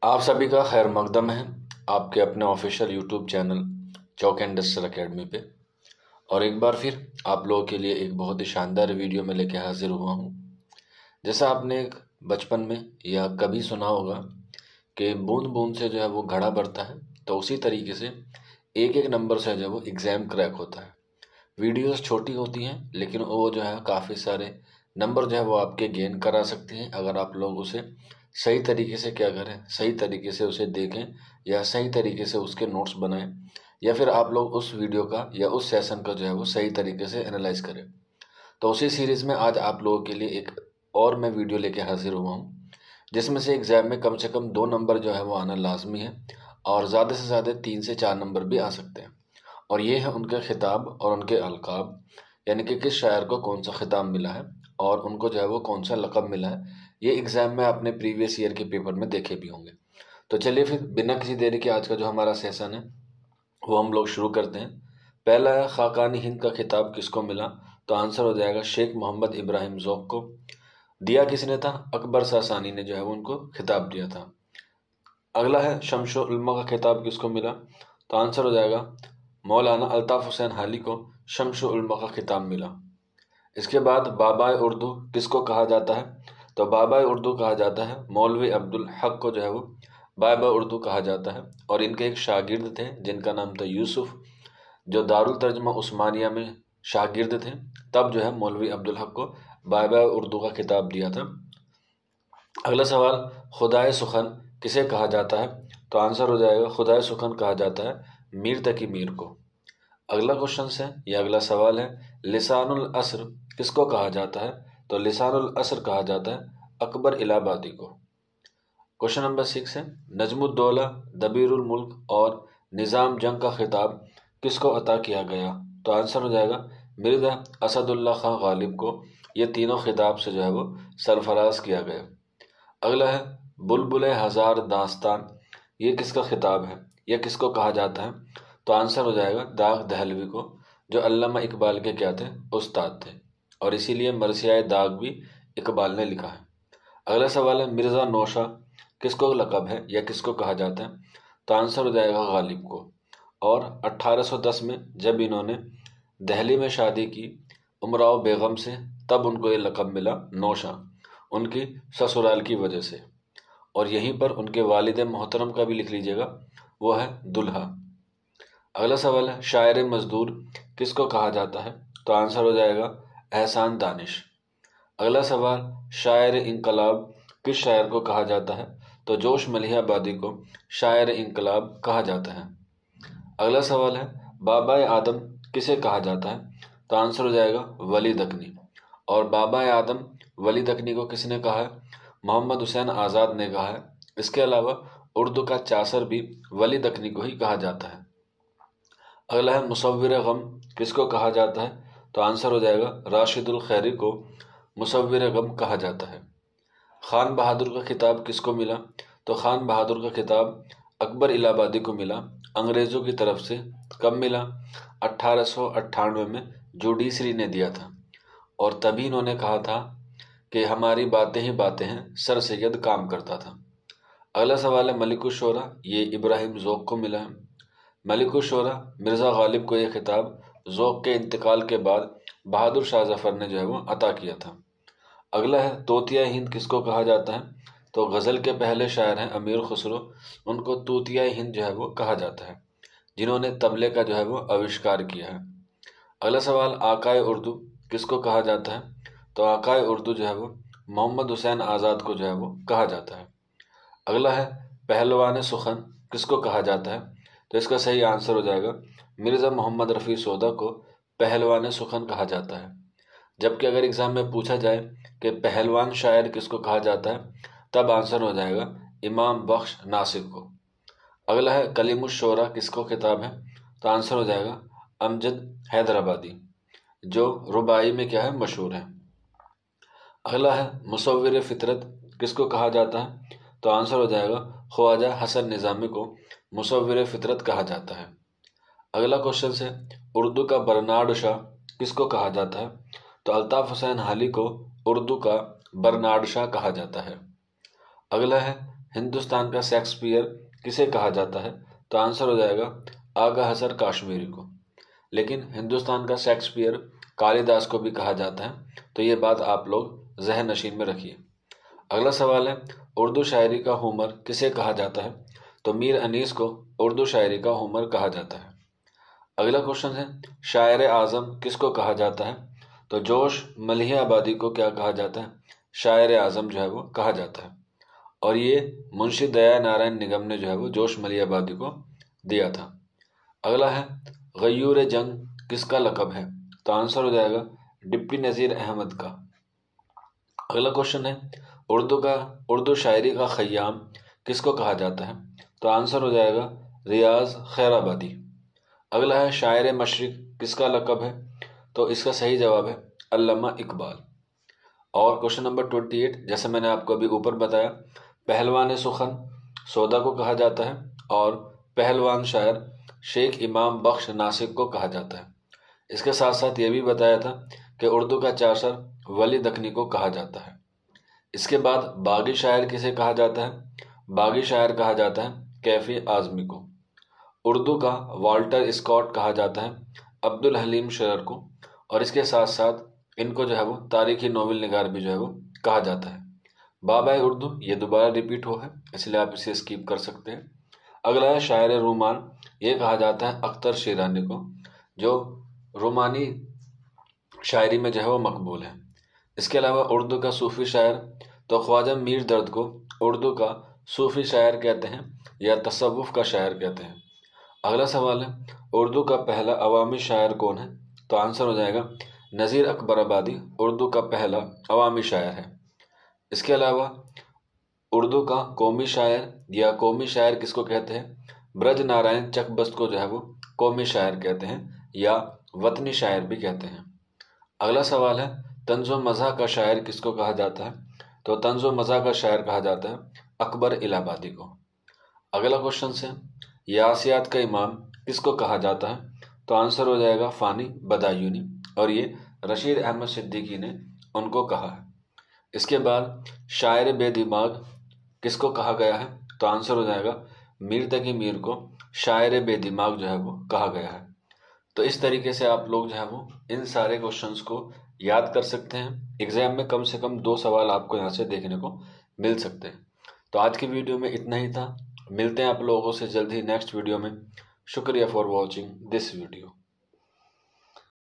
आप सभी का खैर मकदम है आपके अपने ऑफिशियल यूट्यूब चैनल चौक इंडस्ट्रियल एकेडमी पे। और एक बार फिर आप लोगों के लिए एक बहुत ही शानदार वीडियो में लेके हाजिर हुआ हूँ। जैसा आपने एक बचपन में या कभी सुना होगा कि बूंद बूंद से जो है वो घड़ा भरता है, तो उसी तरीके से एक एक नंबर से जो है वो एग्ज़ाम क्रैक होता है। वीडियोस छोटी होती हैं लेकिन वो जो है काफ़ी सारे नंबर जो है वो आपके गेन करा सकती हैं, अगर आप लोग उसे सही तरीके से क्या करें, सही तरीके से उसे देखें या सही तरीके से उसके नोट्स बनाएं, या फिर आप लोग उस वीडियो का या उस सेशन का जो है वो सही तरीके से एनालाइज करें। तो उसी सीरीज़ में आज आप लोगों के लिए एक और मैं वीडियो लेके हाजिर हुआ हूँ, जिसमें से एग्ज़ाम में कम से कम 2 नंबर जो है वो आना लाजमी है और ज़्यादा से ज़्यादा 3 से 4 नंबर भी आ सकते हैं। और ये है उनके खिताब और उनके अलकाब, यानी कि किस शायर को कौन सा खिताब मिला है और उनको जो है वो कौन सा लक़ब मिला है। ये एग्ज़ाम में आपने प्रीवियस ईयर के पेपर में देखे भी होंगे। तो चलिए फिर बिना किसी देरी के आज का जो हमारा सेशन है वो हम लोग शुरू करते हैं। पहला है खाकानी हिंद का खिताब किसको मिला, तो आंसर हो जाएगा शेख मोहम्मद इब्राहिम ज़ौक़ को। दिया किसने था, अकबर सासानी ने जो है वो उनको खिताब दिया था। अगला है शम्सुल उलमा का खिताब किसको मिला, तो आंसर हो जाएगा मौलाना अल्ताफ़ हुसैन हाली को शम्सुल उलमा का खिताब मिला। इसके बाद बाबाए उर्दू किसको कहा जाता है, तो बाबाए उर्दू कहा जाता है मौलवी अब्दुल हक को जो है वो बाबा उर्दू कहा जाता है। और इनके एक शागिर्द थे जिनका नाम था यूसुफ, जो दारुल तर्जमा उस्मानिया में शागिर्द थे, तब जो है मौलवी अब्दुल हक को बाबा उर्दू का खिताब दिया था। अगला सवाल, खुदाए सुखन किसे कहा जाता है, तो आंसर हो जाएगा खुदाए सुखन कहा जाता है मीर तकी मीर को। अगला क्वेश्चन है या अगला सवाल है, लिसानुल असर किसको कहा जाता है, तो लिसानुल असर कहा जाता है अकबर इलाहाबादी को। क्वेश्चन नंबर 6 है, नजमुद्दौला, दबीरुल मुल्क और निज़ाम जंग का खिताब किसको अता किया गया, तो आंसर हो जाएगा मिर्ज़ा असदुल्ला खां गालिब को। ये तीनों खिताब से जो है वो सरफराज किया गया। अगला है बुलबुल हज़ार दास्तान, ये किसका खिताब है, यह किसको कहा जाता है, तो आंसर हो जाएगा दाग दहलवी को, जो अल्लामा इकबाल के क्या थे, उस्ताद थे, और इसीलिए मरसियाए दाग भी इकबाल ने लिखा है। अगला सवाल है मिर्ज़ा नौशा किसको लक़ब है या किसको कहा जाता है, तो आंसर हो जाएगा गालिब को। और 1810 में जब इन्होंने दिल्ली में शादी की उमराव बेगम से, तब उनको ये लक़ब मिला नौशा, उनकी ससुराल की वजह से। और यहीं पर उनके वालिद मोहतरम का भी लिख लीजिएगा, वो है दुल्हा। अगला सवाल है शायर मजदूर किसको कहा जाता है, तो आंसर हो जाएगा एहसान दानिश। अगला सवाल, शायर इनकलाब किस शायर को कहा जाता है, तो जोश मलिहाबादी को शायर इनकलाब कहा जाता है। अगला सवाल है बाबाए आदम किसे कहा जाता है, तो आंसर हो जाएगा वली दकनी। और बाबाए आदम वली दकनी को किसने कहा है, मोहम्मद हुसैन आज़ाद ने कहा है। इसके अलावा उर्दू का चासर भी वली दकनी को ही कहा जाता है। अगला है मुसव्विर गम किसको कहा जाता है, तो आंसर हो जाएगा राशिदुल खैरी को मुसव्विर गम कहा जाता है। खान बहादुर का खिताब किसको मिला, तो खान बहादुर का खिताब अकबर इलाहाबादी को मिला, अंग्रेज़ों की तरफ से। कब मिला, 1898 में जुडिशरी ने दिया था, और तभी इन्होंने कहा था कि हमारी बातें ही बातें हैं, सर सैयद काम करता था। अगला सवाल है मलिकुश शोरा, ये इब्राहिम ज़ौक़ को मिला है। मलिकुश शोरा मिर्ज़ा गालिब को यह खिताब ज़ौक़ के इंतकाल के बाद बहादुर शाह जफ़र ने जो है वो अता किया था। अगला है तोतिया हिंद किसको कहा जाता है, तो गज़ल के पहले शायर हैं अमीर खुसरो, उनको तोतिया हिंद जो है वो कहा जाता है, जिन्होंने तबले का जो है वो आविष्कार किया है। अगला सवाल, आकाए उर्दू किसको कहा जाता है, तो आकाए उर्दू जो है वो मोहम्मद हुसैन आज़ाद को जो है वो कहा जाता है। अगला है पहलवान सुखन किसको कहा जाता है, तो इसका सही आंसर हो जाएगा मिर्ज़ा मोहम्मद रफ़ी सौदा को पहलवान सुखन कहा जाता है। जबकि अगर एग्ज़ाम में पूछा जाए कि पहलवान शायर किसको कहा जाता है, तब आंसर हो जाएगा इमाम बख्श नासिर को। अगला है कलीमुश शोरा किसको खिताब है, तो आंसर हो जाएगा अमजद हैदराबादी, जो रुबाई में क्या है, मशहूर है। अगला है मुसव्विर फितरत किसको कहा जाता है, तो आंसर हो जाएगा ख्वाजा हसन निज़ामी को मुसव्विर फितरत कहा जाता है। अगला क्वेश्चन है उर्दू का बर्नार्ड शाह किसको कहा जाता है, तो अल्ताफ़ हुसैन हाली को उर्दू का बर्नार्ड शाह कहा जाता है। अगला है हिंदुस्तान का शेक्सपियर किसे कहा जाता है? तो आंसर हो जाएगा आगा हसर काश्मीरी को। लेकिन हिंदुस्तान का शेक्सपियर कालिदास को भी कहा जाता है, तो ये बात आप लोग ज़हन नशीन में रखिए। अगला सवाल है, उर्दू शायरी का होमर किसे कहा जाता है? तो मीर अनीस को उर्दू शायरी का होमर कहा जाता है। अगला क्वेश्चन है, शायर आज़म किसको कहा जाता है? तो जोश मलिहाबादी को क्या कहा जाता है? शायर आज़म जो है वो कहा जाता है। और ये मुंशी दया नारायण निगम ने जो है वो जोश मलिहाबादी को दिया था। अगला है, गयूर जंग किसका लक़ब है? तो आंसर हो जाएगा डिप्टी नज़ीर अहमद का। अगला क्वेश्चन है, उर्दू शायरी का खय्याम किसको कहा जाता है? तो आंसर हो जाएगा रियाज खैराबादी। अगला है, शायर मशरिक किसका लक़ब है? तो इसका सही जवाब है अल्लामा इकबाल। और क्वेश्चन नंबर 28, जैसे मैंने आपको अभी ऊपर बताया, पहलवान सुखन सौदा को कहा जाता है और पहलवान शायर शेख इमाम बख्श नासिक को कहा जाता है। इसके साथ साथ ये भी बताया था कि उर्दू का चासर वली दखनी को कहा जाता है। इसके बाद बागी शायर किसे कहा जाता है? बागी शायर कहा जाता है कैफी आज़मी को। उर्दू का वाल्टर स्कॉट कहा जाता है अब्दुल हलीम शेर को। और इसके साथ साथ इनको जो है वो तारीखी नोवेल निगार भी जो है वो कहा जाता है। बाबाए उर्दू ये दोबारा रिपीट हो है, इसलिए आप इसे स्किप कर सकते हैं। अगला है, शायर रूमान ये कहा जाता है अख्तर शीरानी को, जो रोमानी शायरी में जो है वो मकबूल है। इसके अलावा उर्दू का सूफ़ी शायर, तो ख्वाजा मीर दर्द को उर्दू का सूफ़ी शायर कहते हैं या तसव्वुफ़ का शायर कहते हैं। अगला सवाल है, उर्दू का पहला अवामी शायर कौन है? तो आंसर हो जाएगा नज़ीर अकबर आबादी उर्दू का पहला अवामी शायर है। इसके अलावा उर्दू का कौमी शायर या कौमी शायर किसको कहते हैं? ब्रज नारायण चकबस्त को जो है वो कौमी शायर कहते हैं या वतनी शायर भी कहते हैं। अगला सवाल है, तंज़ो मज़ा का शायर किसको कहा जाता है? तो तंज़ो मज़ा का शायर कहा जाता है अकबर इलाहाबादी को। अगला क्वेश्चन से, यासियात का इमाम किसको कहा जाता है? तो आंसर हो जाएगा फ़ानी बदायूनी, और ये रशीद अहमद सिद्दीकी ने उनको कहा है। इसके बाद शायर बेदिमाग किसको कहा गया है? तो आंसर हो जाएगा मीर तकी मीर को शायर बेदिमाग जो है वो कहा गया है। तो इस तरीके से आप लोग जो है वो इन सारे क्वेश्चंस को याद कर सकते हैं। एग्जाम में कम से कम 2 सवाल आपको यहाँ से देखने को मिल सकते हैं। तो आज की वीडियो में इतना ही था। मिलते हैं आप लोगों से जल्द ही नेक्स्ट वीडियो में। शुक्रिया फॉर वॉचिंग दिस वीडियो।